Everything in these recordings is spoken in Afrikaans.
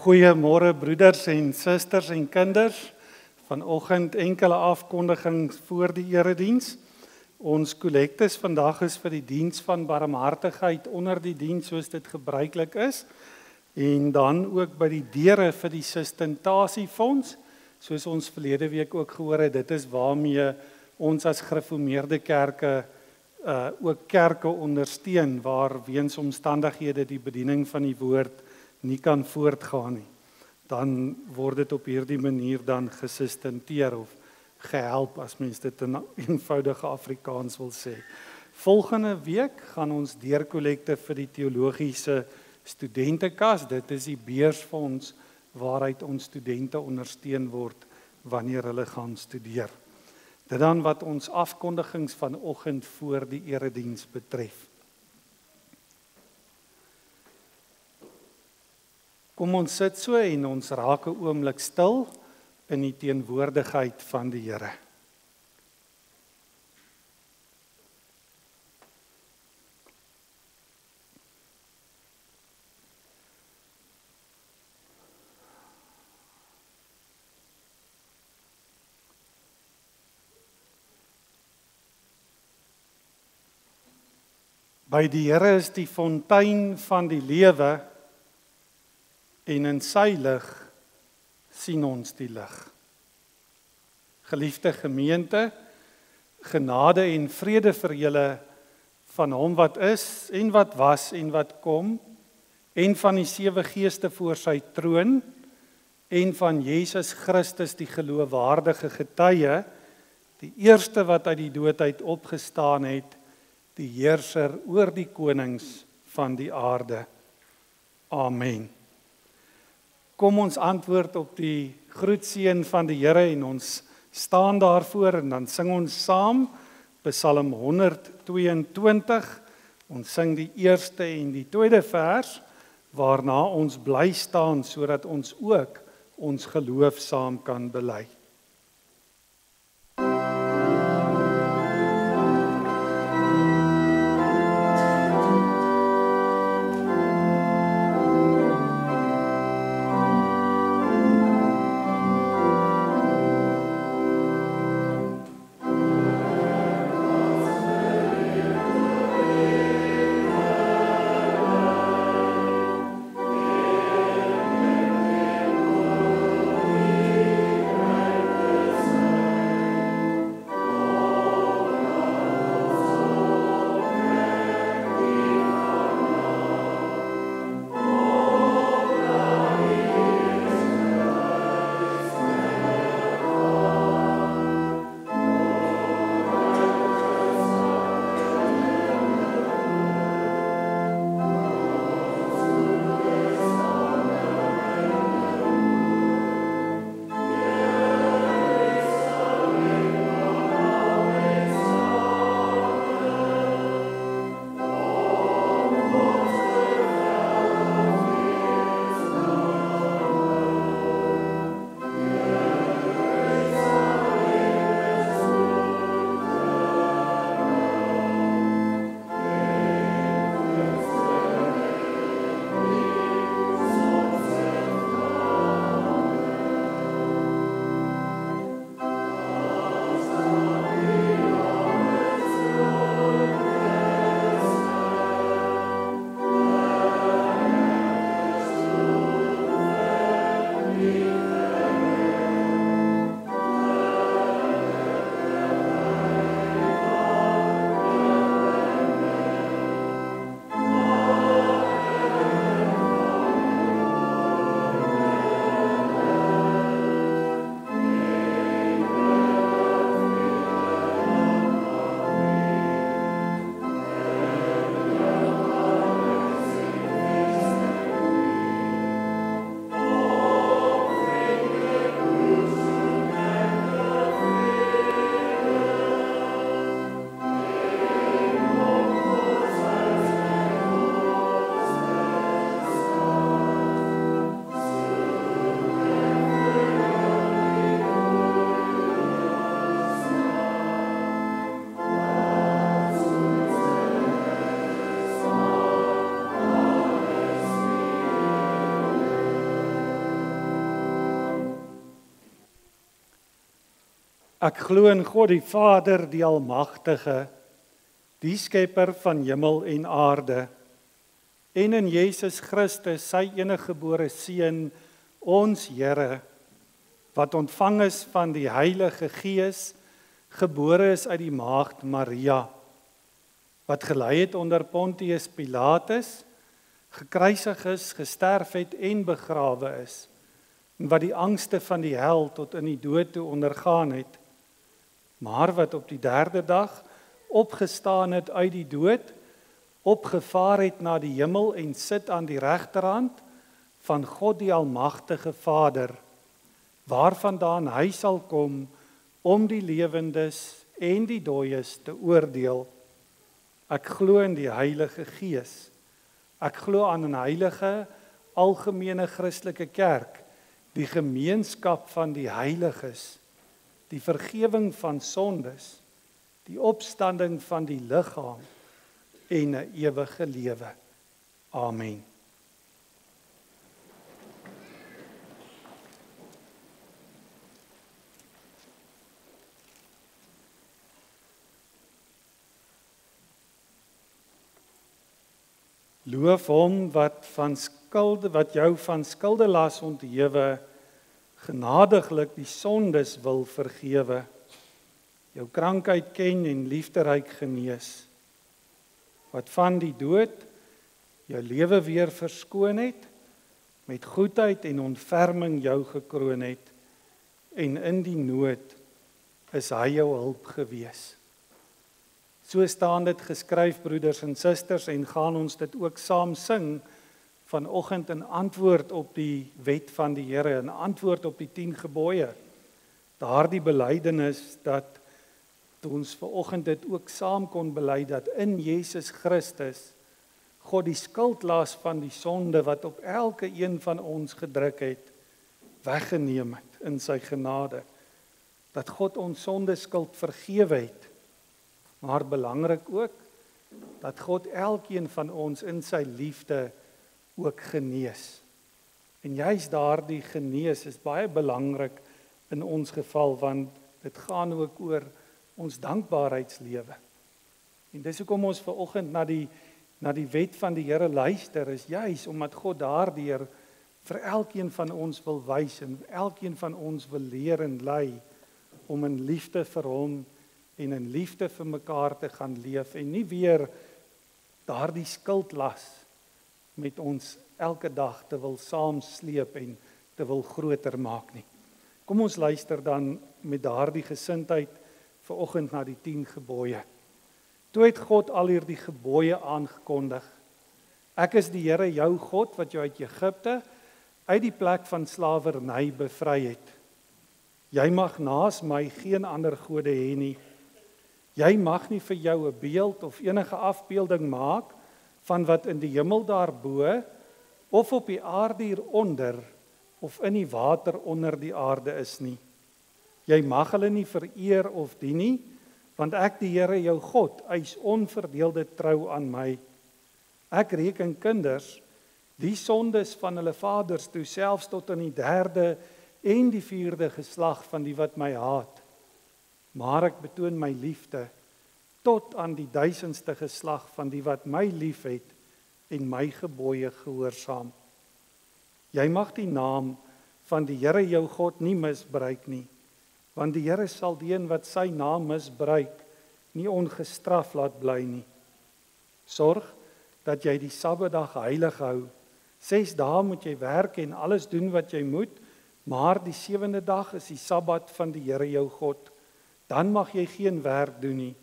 Goeiemôre broeders en susters en kinders. Vanoggend enkele afkondigings voor die erediens. Ons kollektes vandag is vir die diens van barmhartigheid onder die diens soos dit gebruiklik is. En dan ook by die deure vir die sustentasiefonds, soos ons verlede week ook gehoor het. Dit is waarmee ons as gereformeerde kerke ook kerke ondersteun waar weens omstandighede die bediening van die woord nie kan voortgaan nie. Dan word dit op hierdie manier dan gesustenteer of gehelp as mens dit in eenvoudige Afrikaans wil sê. Volgende week gaan ons deurkollekte vir die teologiese studentekas. Dit is die beursfonds waaruit ons studente ondersteun word wanneer hulle gaan studeer. Dit dan wat ons afkondigings vanoggend voor die erediens betref. Kom ons sit so en ons raak 'n oomblik stil in die teenwoordigheid van die Here. By die Here is die fontein van die lewe en in sy lig sien ons die lig. Geliefde gemeente, genade en vrede vir julle van hom wat is en wat was en wat kom en van die 7 geeste voor sy troon en van Jesus Christus die geloofwaardige getuie, die eerste wat uit die dood uit opgestaan het, die heerser oor die konings van die aarde. Amen. Kom ons antwoord op die groetseën van die Here en ons staan daarvoor en dan sing ons saam Psalm 122. Ons sing die eerste en die tweede vers waarna ons bly staan sodat ons ook ons geloof saam kan bely. Ek glo in God die Vader, die Almagtige, die skepper van hemel en aarde, en in Jesus Christus, sy eniggebore Seun, ons Here, wat ontvang is van die Heilige Gees, gebore is uit die maagd Maria, wat gelei het onder Pontius Pilatus, gekruisig is, gesterf het en begrawe is, en wat die angste van die hel tot in die dood toe ondergaan het, maar wat op die 3de dag opgestaan het uit die dood, opgevaar het na die hemel en sit aan die regterhand van God die Almagtige Vader, waarvandaan hy sal kom om die lewendes en die dooies te oordeel. Ek glo in die Heilige Gees. Ek glo aan 'n heilige, algemene Christelike kerk, die gemeenskap van die heiliges, die vergifnis van sondes, die opstanding van die liggaam en 'n ewige lewe. Amen. Loof hom wat jou van skuldelas onthewe, genadiglik die sondes wil vergewe, jou krankheid ken en liefderyk genees, wat van die dood jou lewe weer verskoon het, met goedheid en ontferming jou gekroon het, en in die nood is hy jou hulp gewees. So staan dit geskryf, broeders en susters, en gaan ons dit ook saam sing vanoggend in antwoord op die wet van die Here, in antwoord op die 10 gebooie. Daardie belydenis dat ons vanoggend dit ook saam kon bely, dat in Jesus Christus God die skuldlas van die sonde wat op elke een van ons gedruk het, weggeneem het in sy genade. Dat God ons sondeskuld vergewe het. Maar belangrik ook, dat God elkeen van ons in sy liefde ook genees. En juist daardie genees is baie belangrik in ons geval, want dit gaan ook oor ons dankbaarheidslewe. En dis hoekom ons vanoggend na die wet van die Here luister, is juist omdat God daardeur vir elkeen van ons wil wys en elkeen van ons wil leer en lei om in liefde vir hom en in liefde vir mekaar te gaan leef en nie weer daardie skuldlas met ons elke dag te wil saamsleep en te wil groter maak nie. Kom ons luister dan met daardie gesindheid vanoggend na die 10 gebooie. Toe het God al hierdie gebooie aangekondig. Ek is die Here jou God wat jou uit Egipte, uit die plek van slawerny bevry het. Jy mag naas my geen ander gode hê nie. Jy mag nie vir jou 'n beeld of enige afbeelding maak van wat in die hemel daarbo of op die aarde hieronder of in die water onder die aarde is nie. Jy mag hulle nie vereer of dien nie, want ek die Here jou God eis onverdeelde trou aan my. Ek reken kinders die sondes van hulle vaders toe selfs tot in die 3de en die 4de geslag van die wat my haat. Maar ek betoon my liefde tot aan die 1000ste geslag van die wat my liefhet en my gebooie gehoorsaam. Jy mag die naam van die Here jou God nie misbruik nie, want die Here sal die een wat sy naam misbruik nie ongestraf laat bly nie. Sorg dat jy die Sabbatdag heilig hou. 6 dae moet jy werk en alles doen wat jy moet, maar die 7de dag is die Sabbat van die Here jou God. Dan mag jy geen werk doen nie.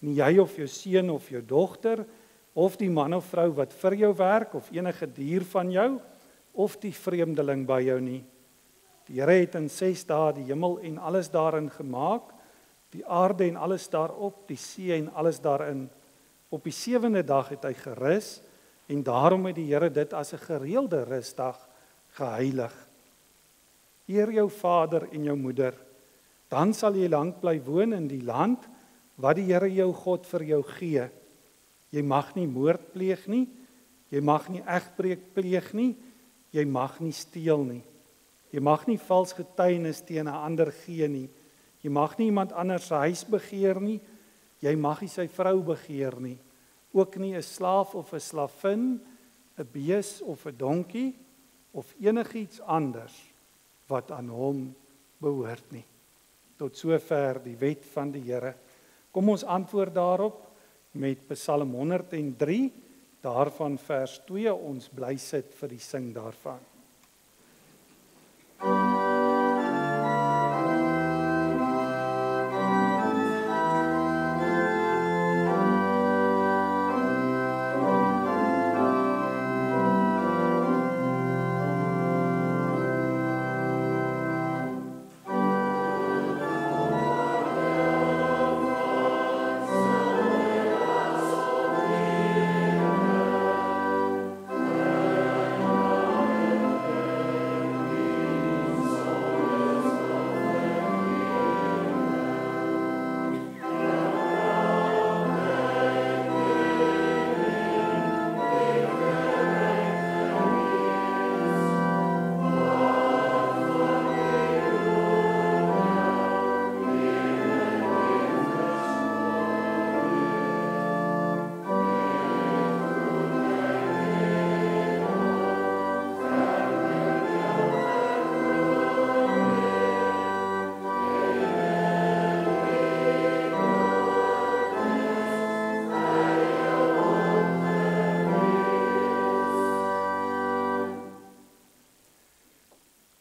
Nie jy of jou seun of jou dogter, of die man of vrou wat vir jou werk, of enige dier van jou, of die vreemdeling by jou nie. Die Here het in 6 dae die hemel en alles daarin gemaak, die aarde en alles daarop, die see en alles daarin. Op die 7de dag het hy gerus, en daarom het die Here dit as 'n gereelde rusdag geheilig. Eer jou vader en jou moeder, dan sal jy lank bly woon in die land wat die Here jou God vir jou gee. Jy mag nie moord pleeg nie, jy mag nie egbreek pleeg nie, jy mag nie steel nie. Jy mag nie vals getuienis teen 'n ander gee nie. Jy mag nie iemand anders se huis begeer nie. Jy mag nie sy vrou begeer nie. Ook nie 'n slaaf of 'n slavin, 'n bees of 'n donkie of enigiets anders wat aan hom behoort nie. Tot sover die wet van die Here. Kom ons antwoord daarop met Psalm 103, daarvan vers 2, ons bly sit vir die sing daarvan.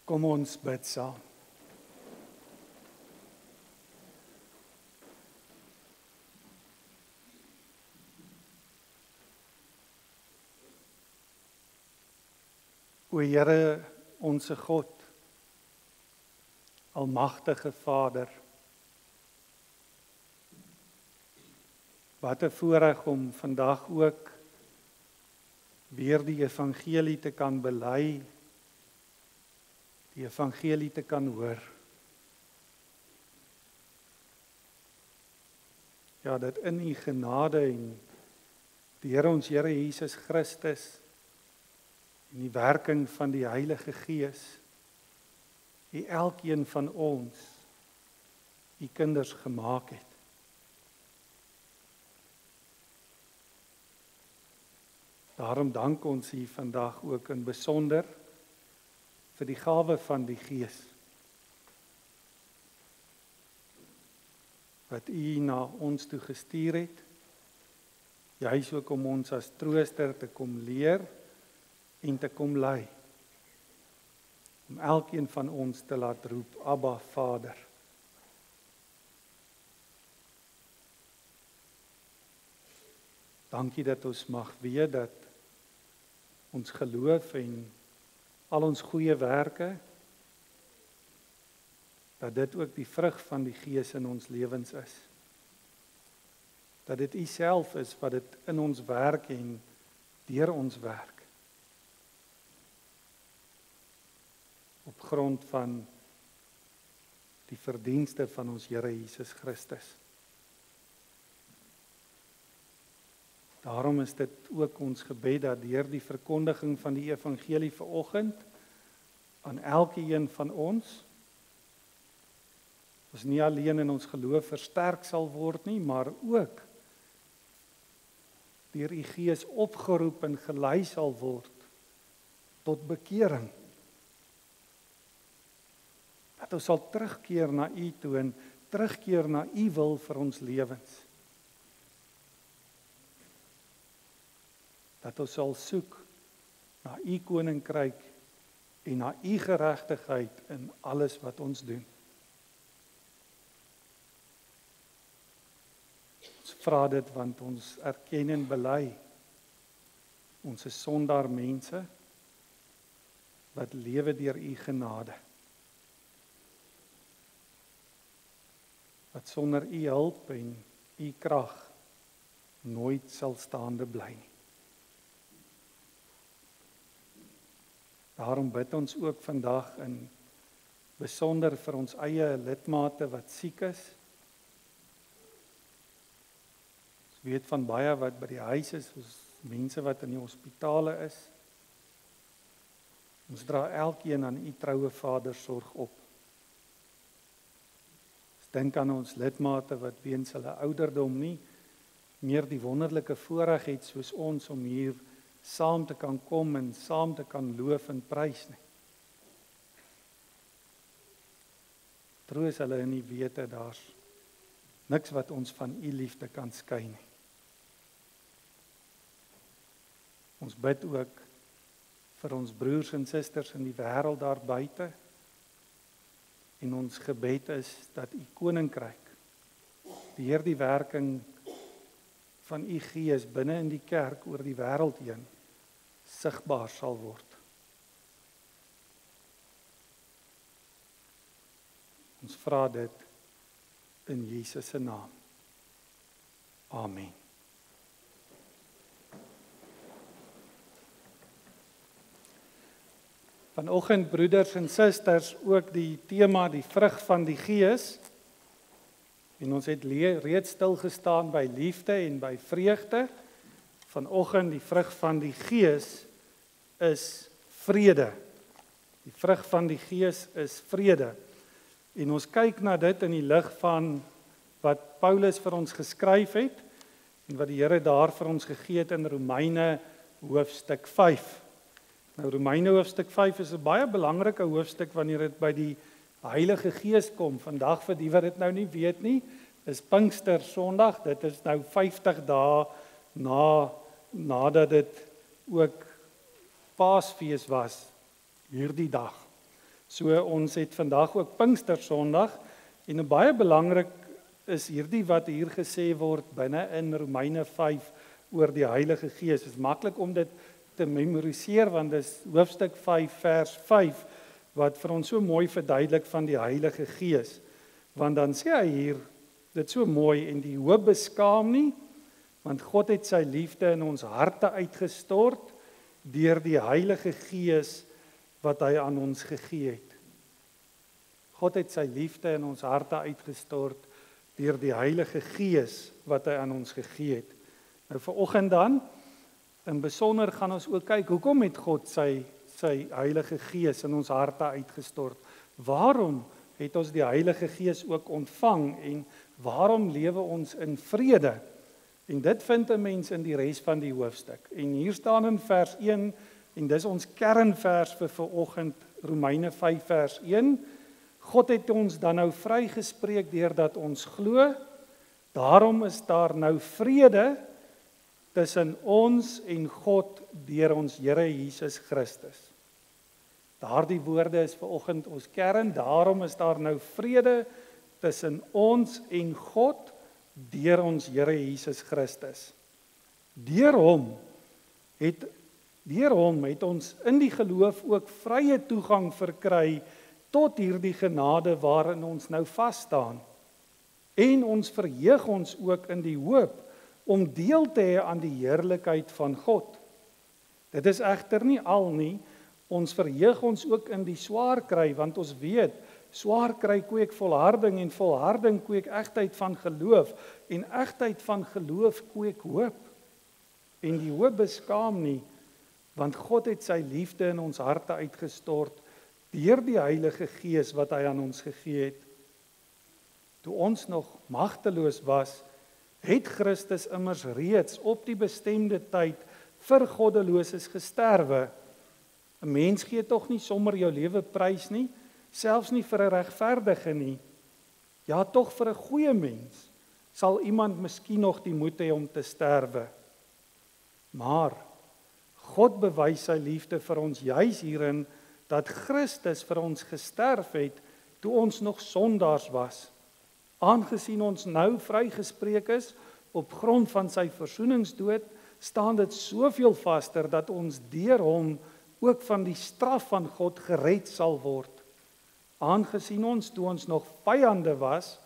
Kom ons bid saam. O Here, onse God, almagtige Vader, wat 'n voorreg om vandag ook weer die evangelie te kan bely, die evangelie te kan hoor. Ja, dat in U genade en deur ons Here Jesus Christus en die werking van die Heilige Gees, U elkeen van ons, U kinders gemaak het. Daarom dank ons U vandag ook in besonder vir die gawe van die Gees, wat U na ons toe gestuur het, juis ook om ons as trooster te kom leer en te kom lei, om elkeen van ons te laat roep, Abba, Vader. Dankie dat ons mag weet dat ons geloof en al ons goeie werke, dat dit ook die vrug van die Gees in ons lewens is. Dat dit U self is wat dit in ons werk en deur ons werk. Op grond van die verdienste van ons Here Jesus Christus. Daarom is dit ook ons gebed dat deur die verkondiging van die evangelie vanoggend aan elkeen van ons nie alleen in ons geloof versterk sal word nie, maar ook deur U Gees opgeroep en gelei sal word tot bekering. Dat ons sal terugkeer na U toe en terugkeer na U wil vir ons lewens. Dat ons sal soek na U koninkryk en na U geregtigheid in alles wat ons doen. Ons vra dit want ons erken en bely ons is sondaar mense wat lewe deur U genade. Wat sonder U hulp en U krag nooit sal staande bly nie. Daarom bid ons ook vandag in besonder vir ons eie lidmate wat siek is. Ons weet van baie wat by die huis is, ons mense wat in die hospitale is. Ons dra elkeen aan U troue Vader sorg op. Dink aan ons lidmate wat weens hulle ouderdom nie meer die wonderlike voorreg het soos ons om hier saam te kan kom en saam te kan loof en prys nie. Troos hulle in die wete daar's niks wat ons van u liefde kan skei nie. Ons bid ook vir ons broers en susters in die wêreld daar buite. En ons gebed is dat u koninkryk deur die werking van u Gees binne in die kerk oor die wêreld heen sigbaar sal word. Ons vra dit in Jesus se naam. Amen. Vanoggend broeders en susters ook die tema die vrug van die Gees. En ons het reeds stilgestaan by liefde en by vreugde. Vanoggend die vrug van die Gees is vrede. Die vrug van die Gees is vrede. En ons kyk na dit in die lig van wat Paulus vir ons geskryf het en wat die Here daar vir ons gegee het in Romeine hoofstuk 5. Nou Romeine hoofstuk 5 is 'n baie belangrike hoofstuk wanneer dit by die Heilige Gees kom. Vandag vir die wat dit nou nie weet nie, is Pinkster Sondag. Dit is nou 50 dae nadat dit ook Paasfees was hierdie dag. So ons het vandag ook Pinkster Sondag en baie belangrik is hierdie wat hier gesê word binne in Romeine 5 oor die Heilige Gees. Dit is maklik om dit te memoriseer want dis hoofstuk 5 vers 5 wat vir ons so mooi verduidelik van die Heilige Gees. Want dan sê hy hier dit so mooi en die hoop beskaam nie, want God het sy liefde in ons harte uitgestort deur die Heilige Gees wat hy aan ons gegee het. God het sy liefde in ons harte uitgestort deur die Heilige Gees wat hy aan ons gegee het. Nou vanoggend dan, in besonder gaan ons ook kyk, hoekom het God sy Heilige Gees in ons harte uitgestort? Waarom het ons die Heilige Gees ook ontvang en waarom lewe ons in vrede? En dit vind 'n mens in die res van die hoofstuk. En hier staan in vers 1, en dis ons kernvers vir vanoggend, Romeine 5 vers 1. God het ons dan nou vrygespreek deurdat ons glo. Daarom is daar nou vrede tussen ons en God deur ons Here Jesus Christus. Daardie woorde is vanoggend ons kern. Daarom is daar nou vrede tussen ons en God deur ons Here Jesus Christus. Deur hom het ons in die geloof ook vrye toegang verkry tot hierdie genade waarin ons nou vas staan. En ons verheug ons ook in die hoop om deel te hê aan die heerlikheid van God. Dit is egter nie al nie, ons verheug ons ook in die swaar kry, want ons weet, swaar kry kweek volharding en volharding kweek egtheid van geloof en egtheid van geloof kweek hoop. En die hoop beskaam nie, want God het sy liefde in ons harte uitgestort deur die Heilige Gees wat hy aan ons gegee het. Toe ons nog magteloos was, het Christus immers reeds op die bestemde tyd vir goddeloses gesterwe. 'n Mens gee tog nie sommer jou lewe prys nie, selfs nie vir 'n regverdige nie. Ja, tog vir 'n goeie mens sal iemand miskien nog die moed hê om te sterwe. Maar God bewys sy liefde vir ons juis hierin dat Christus vir ons gesterf het toe ons nog sondaars was. Aangesien ons nou vrygespreek is op grond van sy versoeningsdood, staan dit soveel vaster dat ons deur hom ook van die straf van God gered sal word. Aangesien ons toe ons nog vyande was,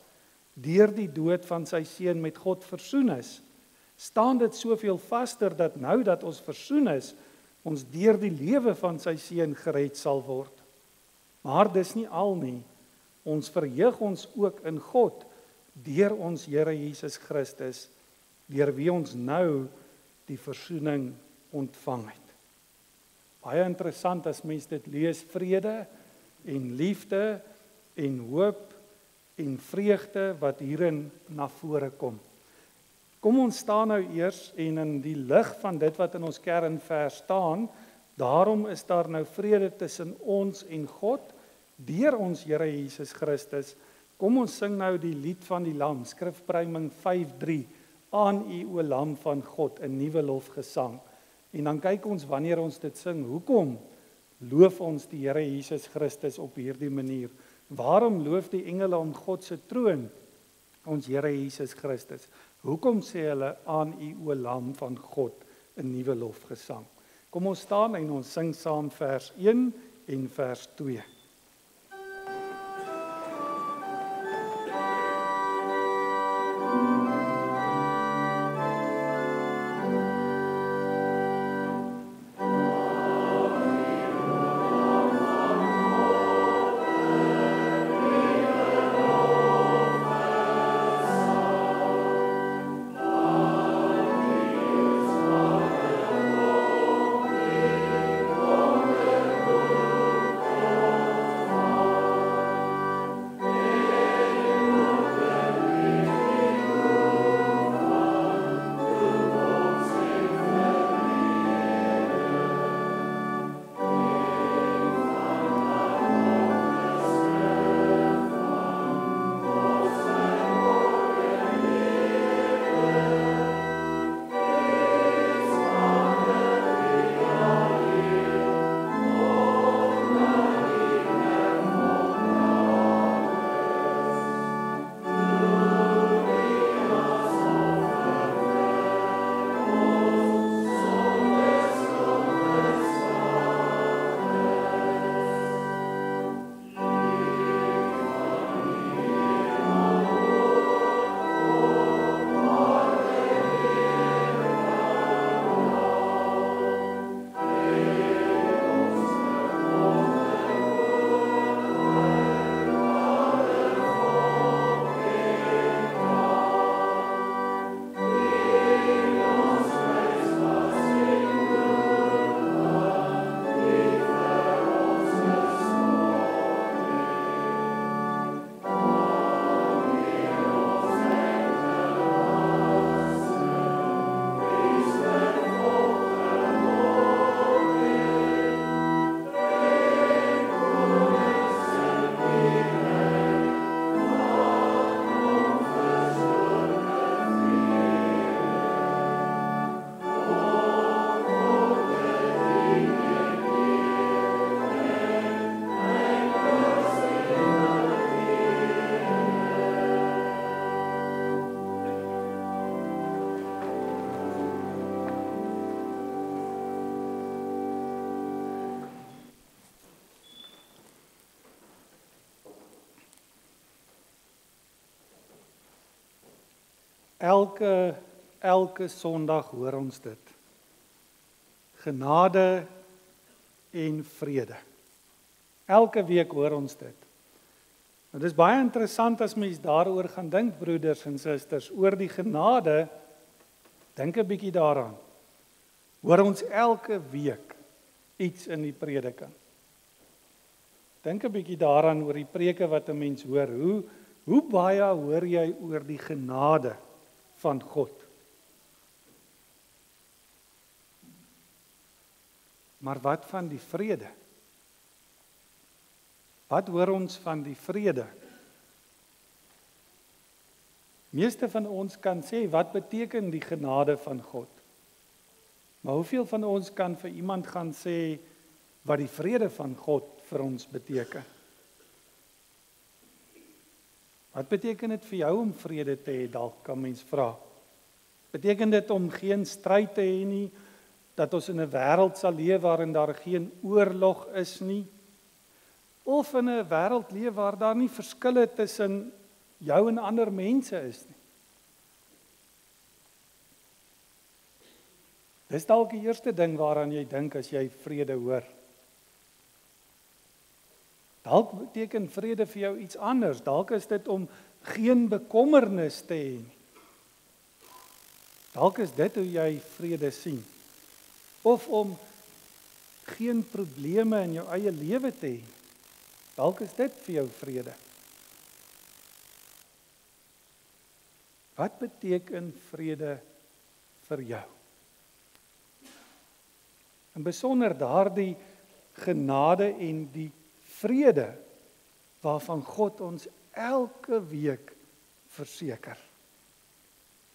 deur die dood van sy seun met God versoen is, staan dit soveel vaster dat nou dat ons versoen is, ons deur die lewe van sy seun gered sal word. Maar dis nie al nie. Ons verheug ons ook in God deur ons Here Jesus Christus, deur wie ons nou die versoening ontvang het. Baie interessant as mens dit lees, vrede en liefde en hoop en vreugde wat hierin na vore kom. Kom ons staan nou eers en in die lig van dit wat in ons kernvers staan, daarom is daar nou vrede tussen ons en God, deur ons Here Jesus Christus. Kom ons sing nou die lied van die Lam, Skrifpruiming 5:3, aan U o Lam van God, 'n nuwe lofgesang. En dan kyk ons wanneer ons dit sing, hoekom loof ons die Here Jesus Christus op hierdie manier? Waarom loof die engele om God se troon ons Here Jesus Christus? Hoekom sê hulle aan U o Lam van God 'n nuwe lofgesang? Kom ons staan en ons sing saam vers 1 en vers 2. Elke Sondag hoor ons dit. Genade en vrede. Elke week hoor ons dit. Dit is baie interessant as mens daaroor gaan dink, broeders en susters, oor die genade. Dink 'n bietjie daaraan. Hoor ons elke week iets in die prediking. Dink 'n bietjie daaraan oor die preke wat 'n mens hoor. Hoe baie hoor jy oor die genade van God? Maar wat van die vrede? Wat hoor ons van die vrede? Meeste van ons kan sê, wat beteken die genade van God? Maar hoeveel van ons kan vir iemand gaan sê wat die vrede van God vir ons beteken? Wat beteken dit vir jou om vrede te hê, dalk kan mens vra? Beteken dit om geen stryd te hê nie, dat ons in 'n wêreld sal leef waarin daar geen oorlog is nie, of in 'n wêreld leef waar daar nie verskille tussen jou en ander mense is nie? Dis dalk die eerste ding waaraan jy dink as jy vrede hoor. Dalk beteken vrede vir jou iets anders. Dalk is dit om geen bekommernis te hê nie. Dalk is dit hoe jy vrede sien. Of om geen probleme in jou eie lewe te hê. Dalk is dit vir jou vrede. Wat beteken vrede vir jou? En besonder daardie genade en die vrede waarvan God ons elke week verseker.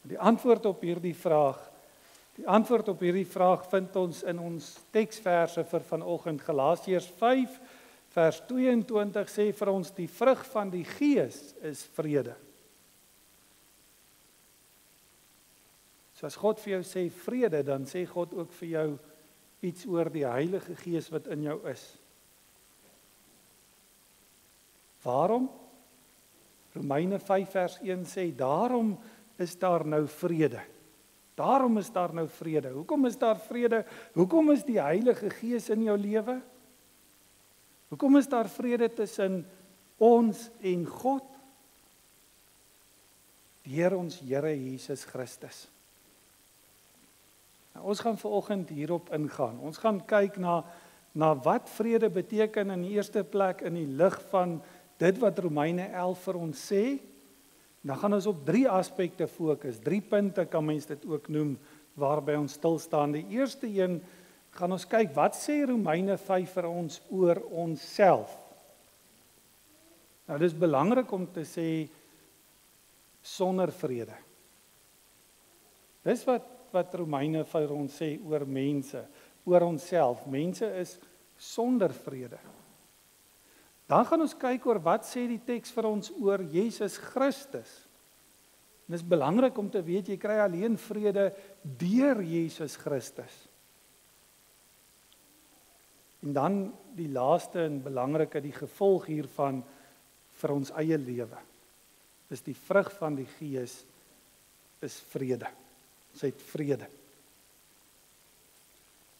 Die antwoord op hierdie vraag vind ons in ons teksverse vir vanoggend. Galasiërs 5 vers 22 sê vir ons die vrug van die Gees is vrede. So as God vir jou sê vrede, dan sê God ook vir jou iets oor die Heilige Gees wat in jou is. Waarom? Romeine 5 vers 1 sê, daarom is daar nou vrede. Daarom is daar nou vrede. Hoekom is daar vrede? Hoekom is die Heilige Gees in jou lewe? Hoekom is daar vrede tussen ons en God? Deur ons Here Jesus Christus. Nou, ons gaan vanoggend hierop ingaan. Ons gaan kyk na wat vrede beteken in die eerste plek in die lig van dit wat Romeine 11 vir ons sê. Dan gaan ons op 3 aspekte fokus. 3 punte kan mens dit ook noem waarby ons stil staan. Die eerste een gaan ons kyk wat sê Romeine 5 vir ons oor onsself. Nou dis belangrik om te sê sonder vrede. Dis wat Romeine vir ons sê oor mense, oor onsself. Mense is sonder vrede. Dan gaan ons kyk oor wat sê die teks vir ons oor Jesus Christus. En dit is belangrik om te weet, jy kry alleen vrede deur Jesus Christus. En dan die laaste en belangrike, die gevolg hiervan vir ons eie lewe. Is die vrug van die Gees is vrede. Ons het vrede.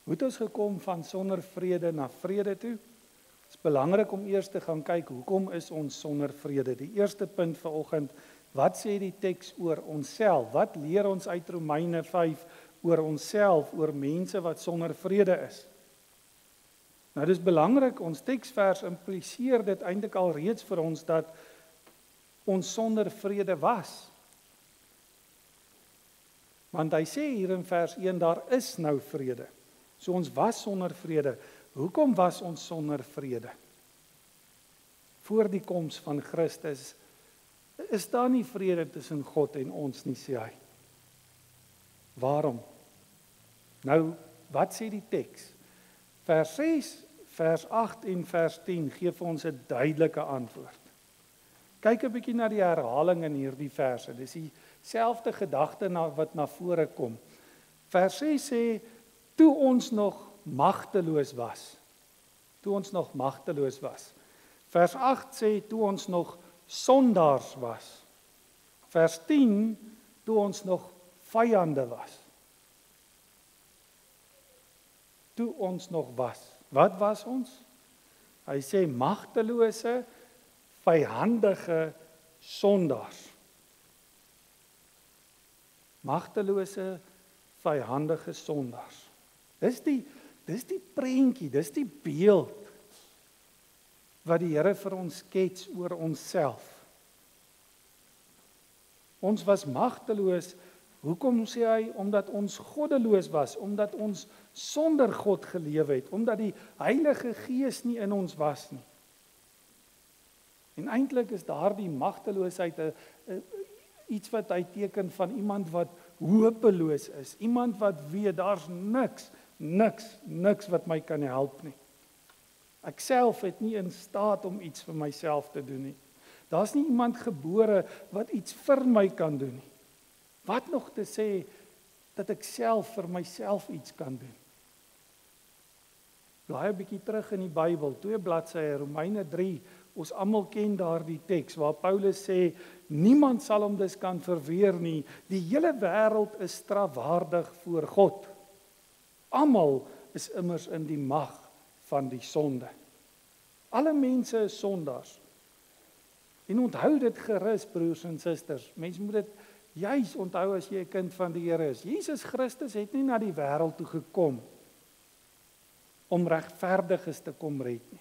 Hoe het ons gekom van sonder vrede na vrede toe? Het is belangrik om eers te gaan kyk, hoekom is ons sonder vrede? Die eerste punt vanoggend, wat sê die teks oor onsself? Wat leer ons uit Romeine 5 oor onsself, oor mense wat sonder vrede is? Nou dis belangrik, ons teksvers impliseer dit eintlik al reeds vir ons dat ons sonder vrede was. Want hy sê hier in vers 1, daar is nou vrede. So ons was sonder vrede. Hoekom was ons sonder vrede? Voor die koms van Christus is daar nie vrede tussen God en ons nie, sê hy. Waarom? Nou, wat sê die teks? Vers 6, vers 8 en vers 10 gee vir ons 'n duidelike antwoord. Kyk 'n bietjie na die herhaling in hierdie verse. Dis dieselfde gedagte wat na vore kom. Vers 6 sê, toe ons nog magteloos was. Toe ons nog magteloos was. Vers 8 sê, toe ons nog sondaars was. Vers 10, toe ons nog vyande was. Toe ons nog was. Wat was ons? Hy sê magtelose, vyhandige sondaars. Magtelose, vyhandige sondaars. Dis die prentjie, dis die beeld wat die Here vir ons skets oor onsself. Ons was magteloos. Hoekom sê hy? Omdat ons goddeloos was, omdat ons sonder God geleef het, omdat die Heilige Gees nie in ons was nie. En eintlik is daardie magteloosheid iets wat hy teken van iemand wat hopeloos is, iemand wat weet daar's niks wat my kan help nie. Ek self het nie in staat om iets vir myself te doen nie. Daar's nie iemand gebore wat iets vir my kan doen nie. Wat nog te sê dat ek self vir myself iets kan doen? Blaai 'n bietjie terug in die Bybel, 2 bladsye, Romeine 3. Ons almal ken daardie teks waar Paulus sê, niemand sal hom dus kan verweer nie. Die hele wêreld is strafwaardig voor God. Almal is immers in die mag van die sonde. Alle mense is sondaars. En onthou dit gerus, broers en susters. Mense moet dit juis onthou as jy 'n kind van die Here is. Jesus Christus het nie na die wêreld toe gekom om regverdiges te kom red nie.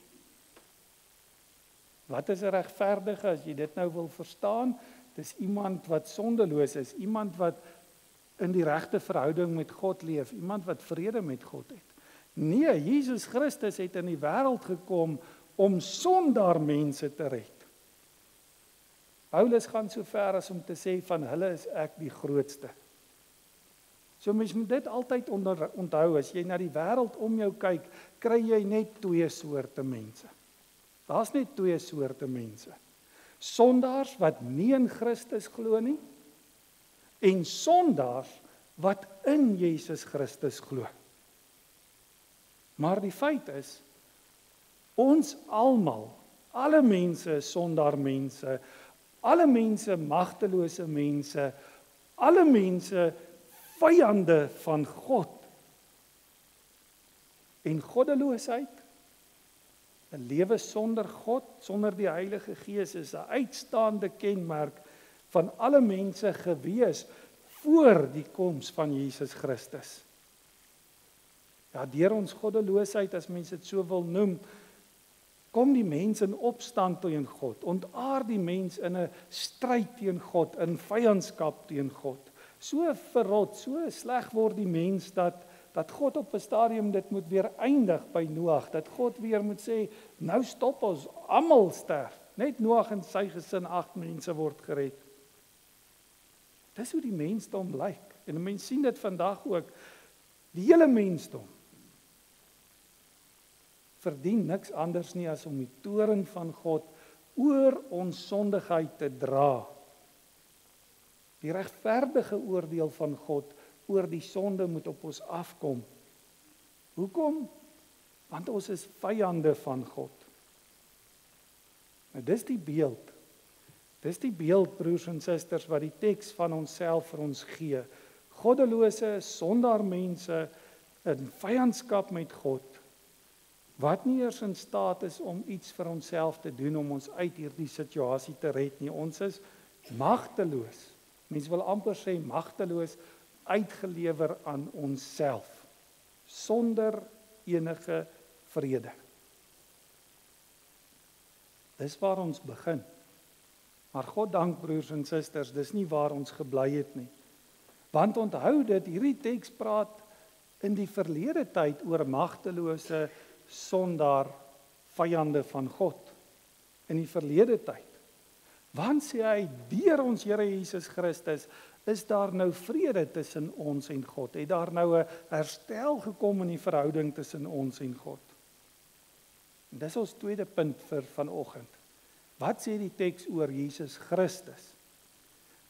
Wat is 'n regverdige as jy dit nou wil verstaan? Dis iemand wat sondeloos is, iemand wat in die regte verhouding met God leef, iemand wat vrede met God het. Nee, Jesus Christus het in die wêreld gekom om sondaar mense te red. Paulus gaan so ver as om te sê van hulle is ek die grootste. So mens moet dit altyd onthou, as jy na die wêreld om jou kyk, kry jy net twee soorte mense. Daar's net twee soorte mense. Sondaars wat nie in Christus glo nie, en sondaars wat in Jesus Christus glo. Maar die feit is, ons almal, alle mense is sondaar mense, alle mense magtelose mense, alle mense vyande van God. En goddeloosheid, 'n lewe sonder God, sonder die Heilige Gees, is 'n uitstaande kenmerk van alle mense gewees voor die koms van Jesus Christus. Ja, deur ons goddeloosheid, as mense dit so wil noem, kom die mens in opstand teen God, ontaar die mens in 'n stryd teen God, in vyandskap teen God. So verrot, so sleg word die mens dat God op 'n stadium dit moet weer eindig by Noag, dat God weer moet sê, nou stop ons, almal sterf. Net Noag en sy gesin, 8 mense word gered. Dis hoe die mensdom lyk. En mense sien dit vandag ook. Die hele mensdom verdien niks anders nie as om die toorn van God oor ons sondigheid te dra. Die regverdige oordeel van God oor die sonde moet op ons afkom. Hoekom? Want ons is vyande van God. Nou dis die beeld. Dis die beeld, broers en susters, wat die teks van onsself vir ons gee. Goddelose, sondaar mense in vyandskap met God, wat nie eers in staat is om iets vir onsself te doen om ons uit hierdie situasie te red nie. Ons is magteloos. Mense wil amper sê magteloos, uitgelewer aan onsself, sonder enige vrede. Dis waar ons begin. Maar God dank, broers en susters, dis nie waar ons gebly het nie. Want onthou dit, hierdie teks praat in die verlede tyd oor magtelose, sondaar, vyande van God. In die verlede tyd. Want sê hy, deur ons Here Jesus Christus, is daar nou vrede tussen ons en God. Het daar nou 'n herstel gekom in die verhouding tussen ons en God. En dis ons tweede punt vir vanoggend. Wat sê die teks oor Jesus Christus?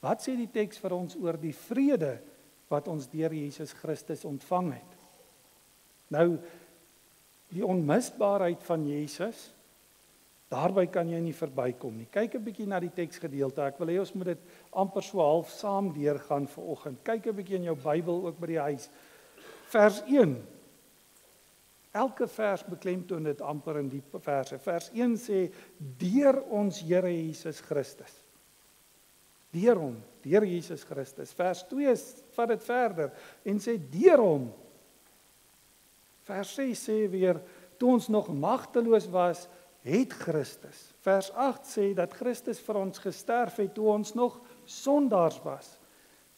Wat sê die teks vir ons oor die vrede wat ons deur Jesus Christus ontvang het? Nou, die onmisbaarheid van Jesus, daarby kan jy nie verbykom nie. Kyk 'n bietjie na die teksgedeelte. Ek wil hê ons moet dit amper so half saam deurgaan vanoggend. Kyk 'n bietjie in jou Bybel ook by die huis. Vers 1. Elke vers beklemtoon dit amper in die verse. Vers 1 sê, deur ons Here Jesus Christus. Deur hom, deur Jesus Christus. Vers 2 vat dit verder en sê, deur hom. Vers 6 sê weer, toe ons nog magteloos was, het Christus. Vers 8 sê dat Christus vir ons gesterf het toe ons nog sondaars was.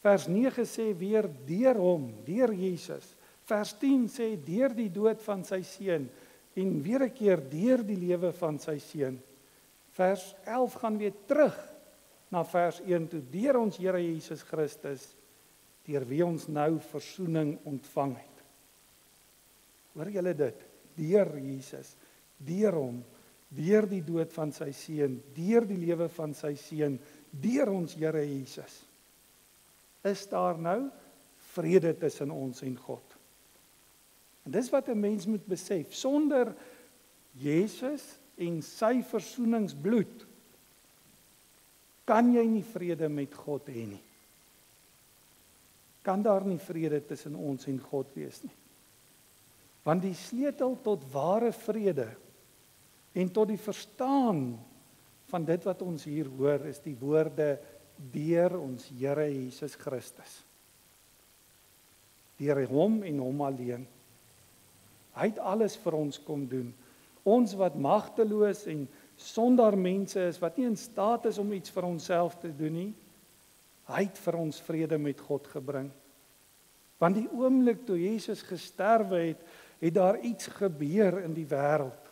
Vers 9 sê weer deur hom, deur Jesus. Vers 10 sê deur die dood van sy seun en weer 'n keer deur die lewe van sy seun. Vers 11 gaan weer terug na vers 1 toe, deur ons Here Jesus Christus, deur wie ons nou versoening ontvang het. Hoor julle dit? Deur Jesus, deur hom, deur die dood van sy seun, deur die lewe van sy seun, deur ons Here Jesus, is daar nou vrede tussen ons en God. En dis wat 'n mens moet besef, sonder Jesus en sy versoeningsbloed, kan jy nie vrede met God hê nie. Kan daar nie vrede tussen ons en God wees nie. Want die sleutel tot ware vrede en tot die verstaan van dit wat ons hier hoor, is die woorde deur ons Here Jesus Christus. Deur hom en hom alleen. Hy het alles vir ons kom doen. Ons wat magteloos en sondaar mense is, wat nie in staat is om iets vir onsself te doen nie, Hy het vir ons vrede met God gebring. Want die oomblik toe Jesus gesterwe het, het daar iets gebeur in die wêreld.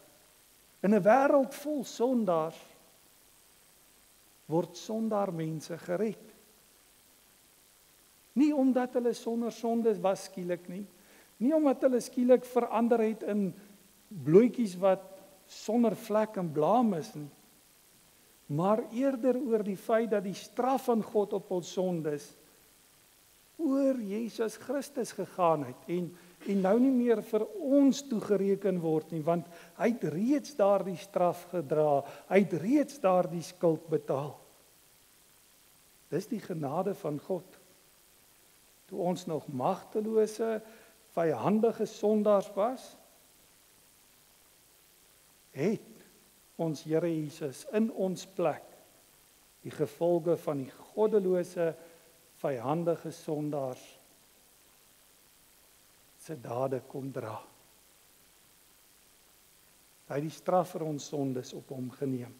In 'n wêreld vol sondaars word sondaar mense gered. Nie omdat hulle sonder sonde was skielik nie. Nie omdat hulle skielik verander het in bloetjies wat sonder vlek en blaam is nie. Maar eerder oor die feit dat die straf van God op ons sondes oor Jesus Christus gegaan het en nou nie meer vir ons toegereken word nie, want hy het reeds daardie straf gedra, hy het reeds daardie skuld betaal. Dis die genade van God. Toe ons nog magtelose, vyhandige sondaars was, het ons Here Jesus in ons plek die gevolge van die goddelose, vyhandige sondaars se dade kom dra. Hy het die straf vir ons sondes op hom geneem.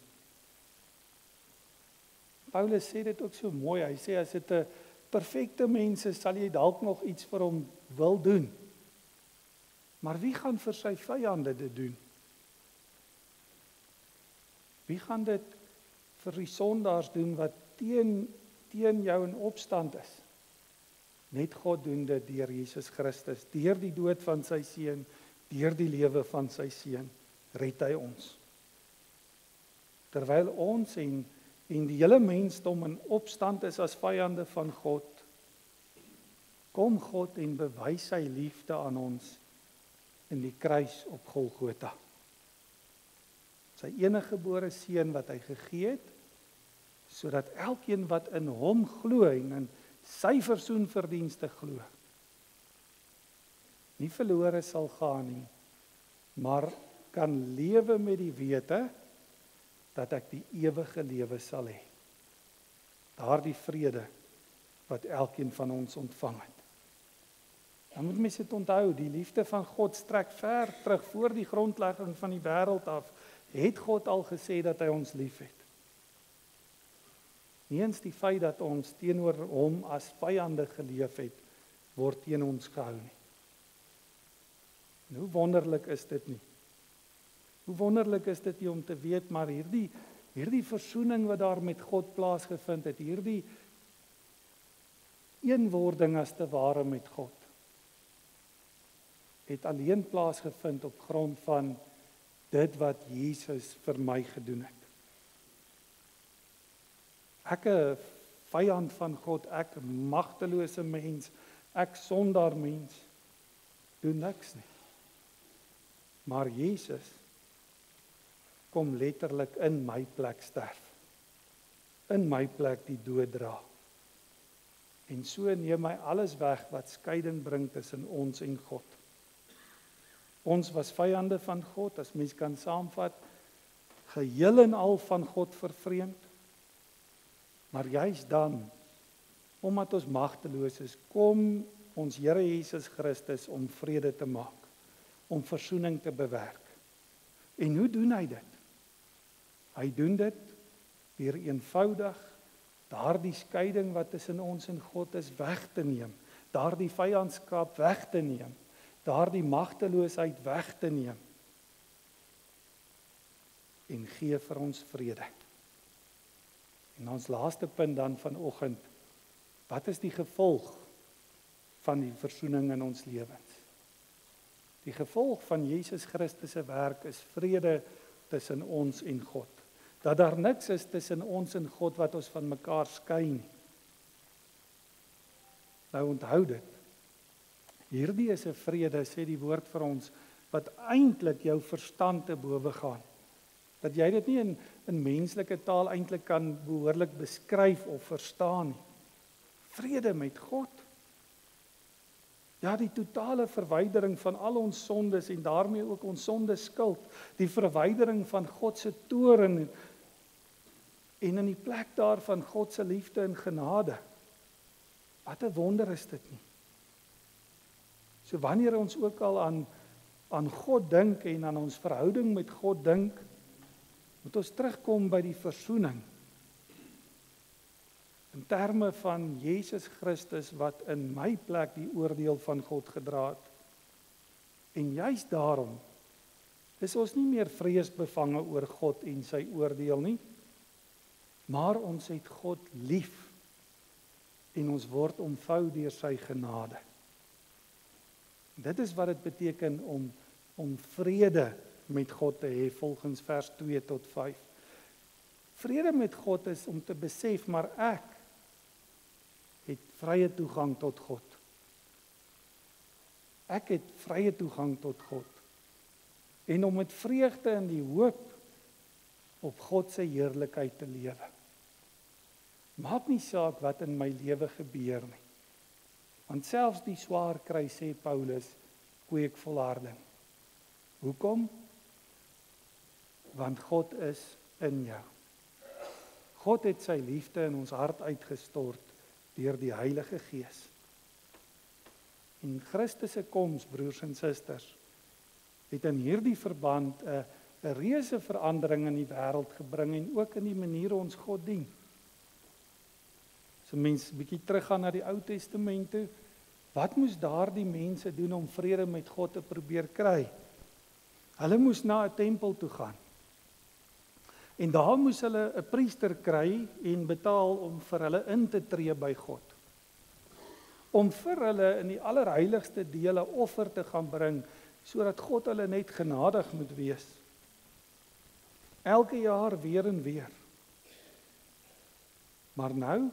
Paulus sê dit ook so mooi, hy sê as dit 'n perfekte mens is, sal jy dalk nog iets vir hom wil doen. Maar wie gaan vir sy vyande dit doen? Wie gaan dit vir die sondaars doen wat teen jou in opstand is? Net God doen dit deur Jesus Christus, deur die dood van sy seun, deur die lewe van sy seun, red hy ons. Terwyl ons en die hele mensdom in opstand is as vyande van God, kom God en bewys sy liefde aan ons in die kruis op Golgotha. Sy eniggebore seun wat hy gegee het, sodat elkeen wat in hom glo en in sy versoenverdienste glo, nie verlore sal gaan nie, maar kan lewe met die wete dat ek die ewige lewe sal hê. Daardie vrede wat elkeen van ons ontvang het. Dan moet mens dit onthou, die liefde van God strek ver terug voor die grondlegging van die wêreld af. Het God al gesê dat hy ons liefhet. Nie eens die feit dat ons teenoor hom as vyande geleef het, word teen ons gehou nie. En hoe wonderlik is dit nie? Hoe wonderlik is dit nie om te weet, maar hierdie versoening wat daar met God plaasgevind het, hierdie eenwording as te ware met God, het alleen plaasgevind op grond van dit wat Jesus vir my gedoen het. Ek 'n vyand van God, ek 'n magtelose mens, ek sondaar mens, doen niks nie. Maar Jesus kom letterlik in my plek sterf. In my plek die dood dra. En so neem hy alles weg wat skeiding bring tussen ons en God. Ons was vyande van God, as mens kan saamvat, geheel en al van God vervreemd. Maar juist dan, omdat ons magteloos is, kom ons Here Jesus Christus om vrede te maak, om versoening te bewerk. En hoe doen hy dit? Hy doen dit deur eenvoudig daardie skeiding wat tussen ons en God is weg te neem, daardie vyandskap weg te neem, daardie magteloosheid weg te neem en gee vir ons vrede. En ons laaste punt dan vanoggend, wat is die gevolg van die versoening in ons lewens? Die gevolg van Jesus Christus se werk is vrede tussen ons en God. Dat daar niks is tussen ons en God wat ons van mekaar skei nie. Nou onthou dit. Hierdie is 'n vrede, sê die woord vir ons, wat eintlik jou verstand te bowe gaan. Dat jy dit nie in menslike taal eintlik kan behoorlik beskryf of verstaan nie. Vrede met God. Ja, die totale verwydering van al ons sondes en daarmee ook ons sondeskuld, die verwydering van God se toorn en in die plek daarvan God se liefde en genade. Wat 'n wonder is dit nie. So wanneer ons ook al aan God dink en aan ons verhouding met God dink, moet ons terugkom by die versoening. in terme van Jesus Christus wat in my plek die oordeel van God gedra het. En juist daarom is ons nie meer vreesbevange oor God en sy oordeel nie, maar ons het God lief en ons word omvou deur sy genade. Dit is wat dit beteken om vrede met God te hê volgens vers 2 tot 5. Vrede met God is om te besef, maar ek het vrye toegang tot God. Ek het vrye toegang tot God. En om met vreugde in die hoop op God se heerlikheid te lewe. Maak nie saak wat in my lewe gebeur nie. Want selfs die swaar kry, sê Paulus, kweek volharding. Hoekom? Want God is in jou. God het sy liefde in ons hart uitgestort deur die Heilige Gees. En Christus se koms, broers en susters, het in hierdie verband 'n reuse verandering in die wêreld gebring en ook in die manier ons God dien. As 'n mens 'n bietjie teruggaan na die Ou Testament toe, wat moes daardie mense doen om vrede met God te probeer kry? Hulle moes na 'n tempel toe gaan. En daar moes hulle 'n priester kry en betaal om vir hulle in te tree by God. Om vir hulle in die allerheiligste dele offer te gaan bring, sodat God hulle net genadig moet wees. Elke jaar weer en weer. Maar nou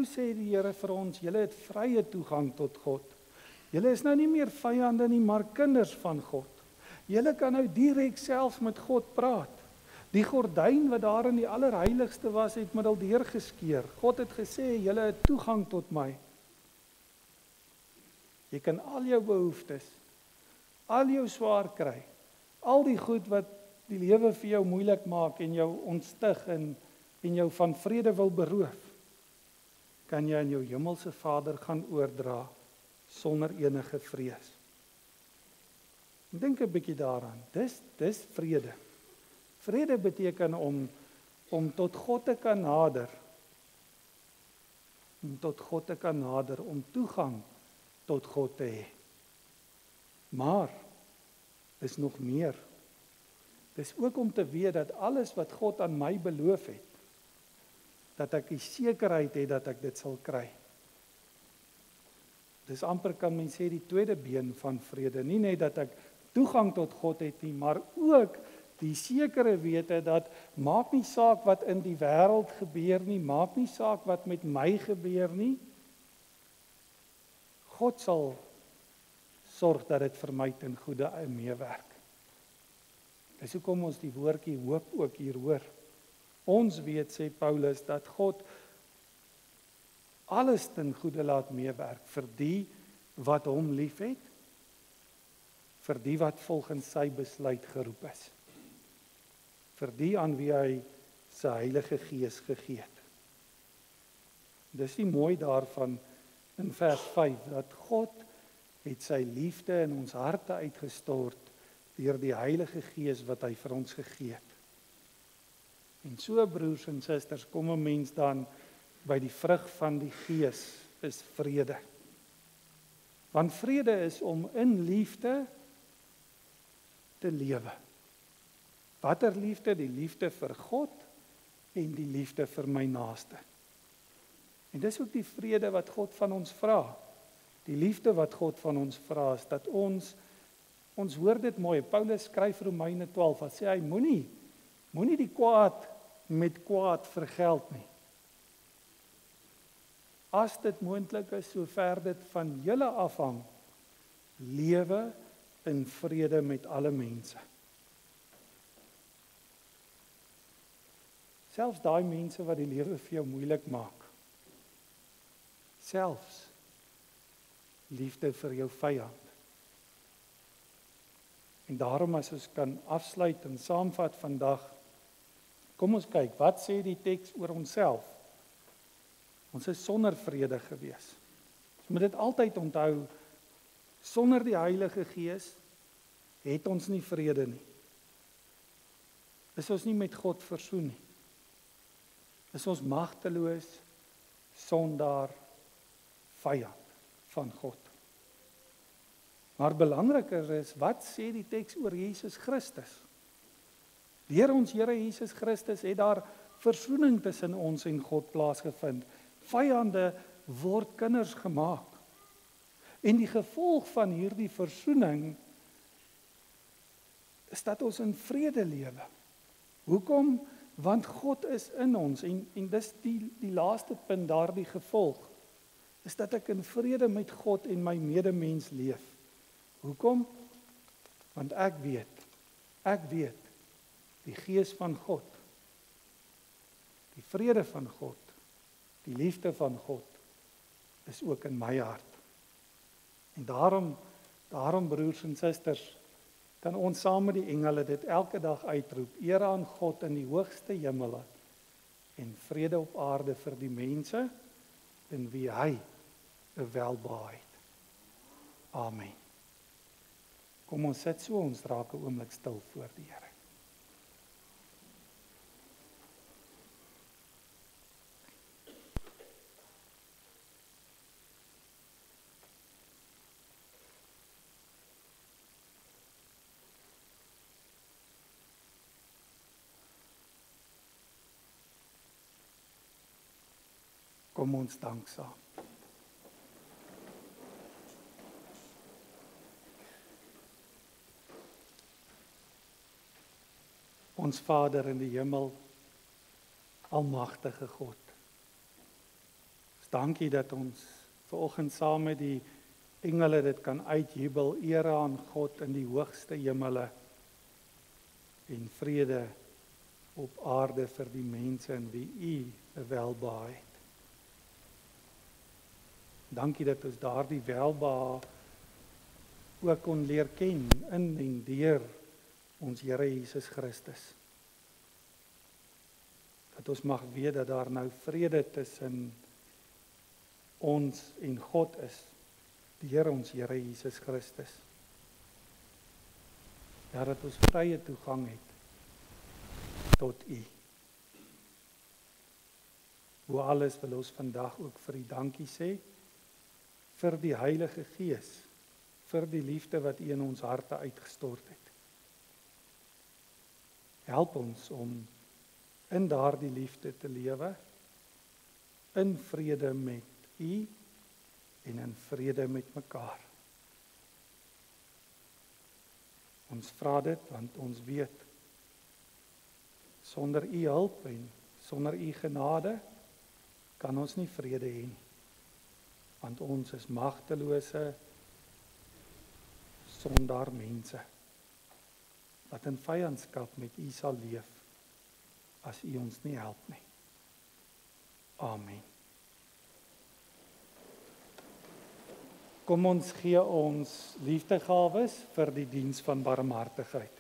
sê die Here vir ons, julle het vrye toegang tot God. Julle is nou nie meer vyande nie, maar kinders van God. Julle kan nou direk self met God praat. Die gordyn wat daar in die allerheiligste was, het met al deurgeskeur. God het gesê, julle het toegang tot my. Jy kan al jou behoeftes, al jou swaar kry, al die goed wat die lewe vir jou moeilik maak en jou ontstig en jou van vrede wil beroof, kan jy aan jou hemelse Vader gaan oordra sonder enige vrees. Dink 'n bietjie daaraan. Dis vrede. Vrede beteken om tot God te kan nader. Om tot God te kan nader, om toegang tot God te hê. Maar dis nog meer. Dis ook om te weet dat alles wat God aan my beloof het, dat ek die sekerheid het dat ek dit sal kry. Dis amper kan mens sê die tweede been van vrede, nie net dat ek toegang tot God het nie, maar ook die sekere wete dat maak nie saak wat in die wêreld gebeur nie, maak nie saak wat met my gebeur nie, God sal sorg dat dit vir my ten goeie meewerk. Dis hoekom ons die woordjie hoop ook hier hoor. Ons weet, sê Paulus, dat God alles ten goeie laat meewerk vir die wat hom liefhet, vir die wat volgens sy besluit geroep is, vir die aan wie hy sy Heilige Gees gegee het. Dis die mooi daarvan in vers 5, dat God het sy liefde in ons harte uitgestort deur die Heilige Gees wat hy vir ons gegee het. En so, broers en susters, kom 'n mens dan by die vrug van die Gees, is vrede. Want vrede is om in liefde te lewe. Watter liefde? Die liefde vir God en die liefde vir my naaste. En dis ook die vrede wat God van ons vra. Die liefde wat God van ons vra is dat ons hoor dit mooi. Paulus skryf Romeine 12, wat sê hy, moenie die kwaad met kwaad vergeld nie. As dit moontlik is, sover dit van julle afhang, lewe in vrede met alle mense. Selfs daai mense wat die lewe vir jou moeilik maak. Selfs liefde vir jou vyand. En daarom as ons kan afsluit en saamvat vandag, kom ons kyk, wat sê die teks oor onsself? Ons is sonder vrede gewees. Ons moet dit altyd onthou, sonder die Heilige Gees het ons nie vrede nie. Is ons nie met God versoen nie. is ons magteloos, sondaar, vyand van God. Maar belangriker is, wat sê die teks oor Jesus Christus? Deur ons Here Jesus Christus het daar versoening tussen ons en God plaasgevind. Vyande word kinders gemaak. En die gevolg van hierdie versoening is dat ons in vrede lewe. Hoekom? Want God is in ons en dis die laaste punt, daardie gevolg, is dat ek in vrede met God en my medemens leef. Hoekom? Want ek weet, die Gees van God, die vrede van God, die liefde van God, is ook in my hart. En daarom broers en susters, kan ons saam met die engele dit elke dag uitroep, eer aan God in die hoogste hemele, en vrede op aarde vir die mense, in wie hy 'n welbehae het. Amen. Kom ons sit so, ons raak 'n oomblik stil voor die Here. Kom ons dank saam. Ons Vader in die hemel, almagtige God. Dankie dat ons vanoggend saam met die engele dit kan uitjubel, ere aan God in die hoogste hemele en vrede op aarde vir die mense in wie U 'n welbehae het. Dankie dat ons daardie welbehae ook kon leer ken in en deur ons Here Jesus Christus. Dat ons mag weet dat daar nou vrede tussen ons en God is, deur ons Here Jesus Christus. Ja, dat ons vrye toegang het tot U. Hoe alles wil ons vandag ook vir U dankie sê, vir die Heilige Gees, vir die liefde wat U in ons harte uitgestort het. Help ons om in daardie liefde te lewe, in vrede met U en in vrede met mekaar. Ons vra dit want ons weet, sonder U hulp en sonder U genade, kan ons nie vrede hê nie. Want ons is magtelose, sondaar mense, wat in vyandskap met U sal leef, as U ons nie help nie. Amen. Kom ons gee ons liefdegawes vir die diens van barmhartigheid.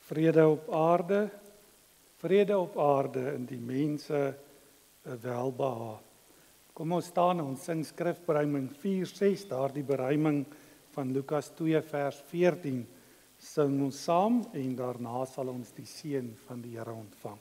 vrede op aarde in die mense 'n welbehae. Kom ons staan, ons sing skrifberuiming 4:6, daardie beruiming van Lukas 2 vers 14, sing ons saam en daarna sal ons die seën van die Here ontvang.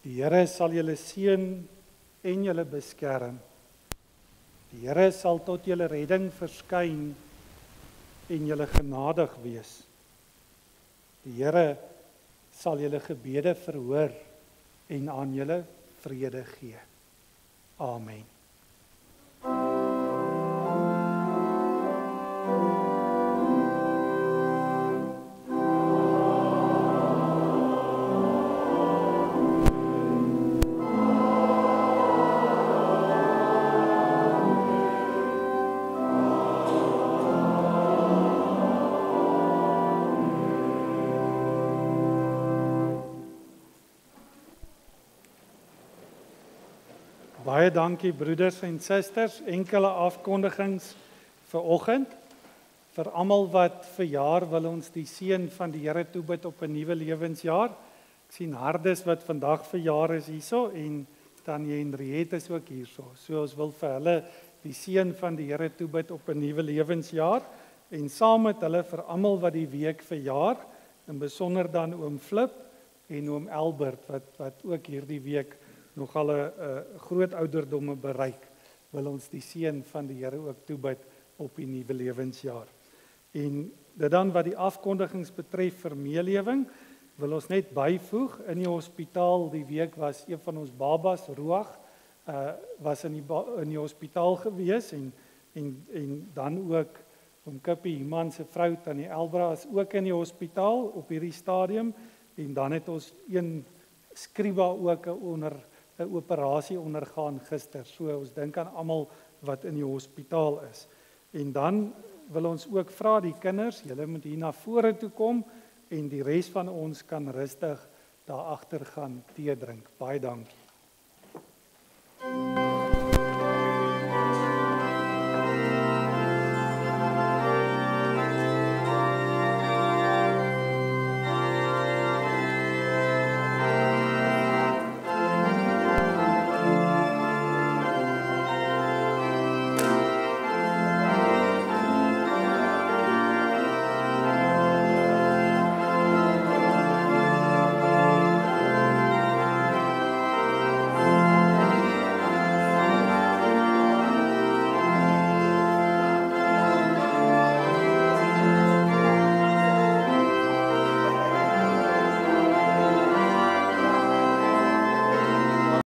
Die Here sal julle seën en julle beskerm. Die Here sal tot julle redding verskyn en julle genadig wees. Die Here sal julle gebede verhoor en aan julle vrede gee. Amen. Baie dankie broeders en susters, enkele afkondigings vir oggend. Vir almal wat verjaar wil ons die seën van die Here toebid op 'n nuwe lewensjaar. Ek sien Hardes wat vandag verjaar is hierso en Tanya Henriette is ook hierso. So ons wil vir hulle die seën van die Here toebid op 'n nuwe lewensjaar en saam met hulle vir almal wat die week verjaar, in besonder dan oom Flip en oom Albert wat ook hierdie week nogal 'n groot ouderdomme bereik, wil ons die seën van die Here ook toebid op die nuwe lewensjaar. En dit dan wat die afkondigings betref vir meelewing, wil ons net byvoeg, in die hospitaal die week was een van ons babas, Ruach, was in die hospitaal gewees en dan ook oom Kippie Iman se vrou Tannie Elbra is ook in die hospitaal op hierdie stadium en dan het ons een skriba ook 'n operasie ondergaan gister. So ons dink aan almal wat in die hospitaal is. En dan wil ons ook vra die kinders, julle moet hier na vore toe kom en die res van ons kan rustig daar agter gaan tee drink. Baie dankie.